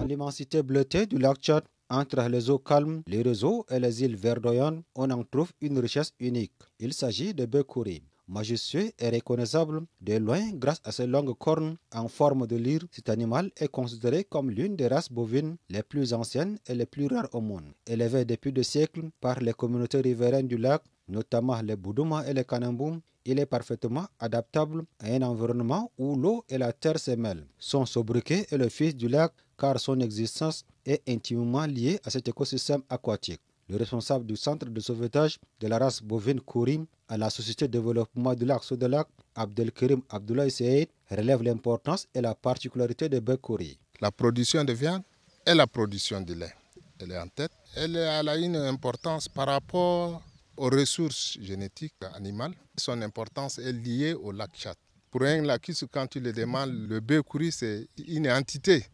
l'immensité bleutée du lac Tchad, entre les eaux calmes, les réseaux et les îles verdoyantes, on en trouve une richesse unique. Il s'agit de bœuf kouri. Majestueux et reconnaissable de loin grâce à ses longues cornes en forme de lyre, cet animal est considéré comme l'une des races bovines les plus anciennes et les plus rares au monde. Élevé depuis des siècles par les communautés riveraines du lac, notamment les Boudouma et les Kanamboum, il est parfaitement adaptable à un environnement où l'eau et la terre se mêlent. Son sobriquet est le fils du lac car son existence est intimement liée à cet écosystème aquatique. Le responsable du centre de sauvetage de la race bovine kouri à la Société de développement du lac Sodelac, Abdelkerim Abdoulaye Seyed, relève l'importance et la particularité de bœuf kouri. La production de viande et la production de lait, elle est en tête. Elle a une importance par rapport aux ressources génétiques animales. Son importance est liée au lac Tchad. Pour un lacus, quand tu le demandes, le bœuf kouri, c'est une entité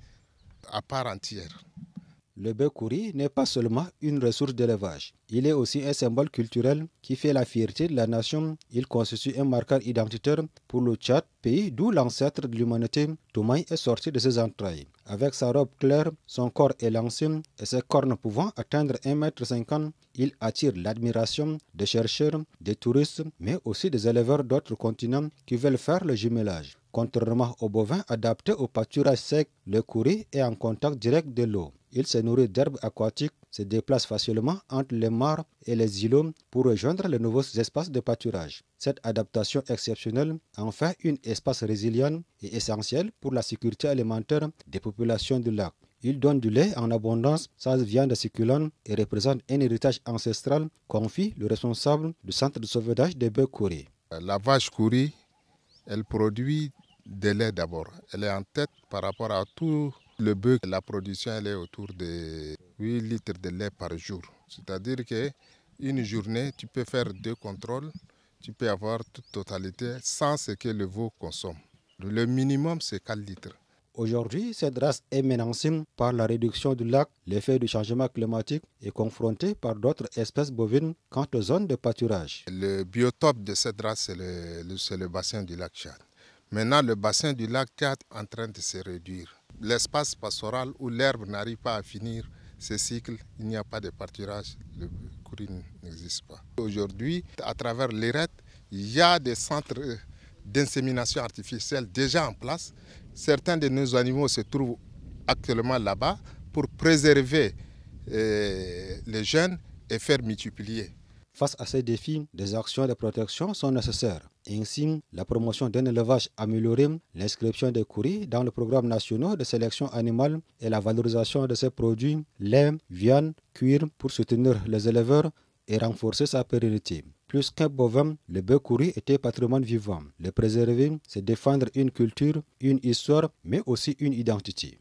à part entière. Le bœuf kouri n'est pas seulement une ressource d'élevage. Il est aussi un symbole culturel qui fait la fierté de la nation. Il constitue un marqueur identitaire pour le Tchad, pays d'où l'ancêtre de l'humanité, Toumaï, est sorti de ses entrailles. Avec sa robe claire, son corps élancé et ses cornes pouvant atteindre 1,50 m, il attire l'admiration des chercheurs, des touristes, mais aussi des éleveurs d'autres continents qui veulent faire le jumelage. Contrairement aux bovins adaptés au pâturage sec, le kouri est en contact direct de l'eau. Il se nourrit d'herbes aquatiques, se déplace facilement entre les mares et les îlots pour rejoindre les nouveaux espaces de pâturage. Cette adaptation exceptionnelle en fait une espèce résiliente et essentielle pour la sécurité alimentaire des populations du lac. Il donne du lait en abondance, sa viande succulente et représente un héritage ancestral, confie le responsable du centre de sauvetage des bœufs kouri. La vache kouri, elle produit de lait d'abord. Elle est en tête par rapport à tout le bœuf. La production elle est autour de 8 litres de lait par jour. C'est-à-dire qu'une journée, tu peux faire 2 contrôles, tu peux avoir toute totalité sans ce que le veau consomme. Le minimum, c'est 4 litres. Aujourd'hui, cette race est menacée par la réduction du lac, l'effet du changement climatique et confrontée par d'autres espèces bovines quant aux zones de pâturage. Le biotope de cette race, c'est le bassin du lac Tchad. Maintenant, le bassin du lac Tchad est en train de se réduire. L'espace pastoral où l'herbe n'arrive pas à finir ce cycle, il n'y a pas de pâturage, le kouri n'existe pas. Aujourd'hui, à travers l'ERET, il y a des centres d'insémination artificielle déjà en place. Certains de nos animaux se trouvent actuellement là-bas pour préserver les jeunes et faire multiplier. Face à ces défis, des actions de protection sont nécessaires. Ainsi, la promotion d'un élevage amélioré, l'inscription des kouri dans le programme national de sélection animale et la valorisation de ces produits, lait, viande, cuir, pour soutenir les éleveurs et renforcer sa pérennité. Plus qu'un bovin, le bœuf kouri était patrimoine vivant. Le préserver, c'est défendre une culture, une histoire, mais aussi une identité.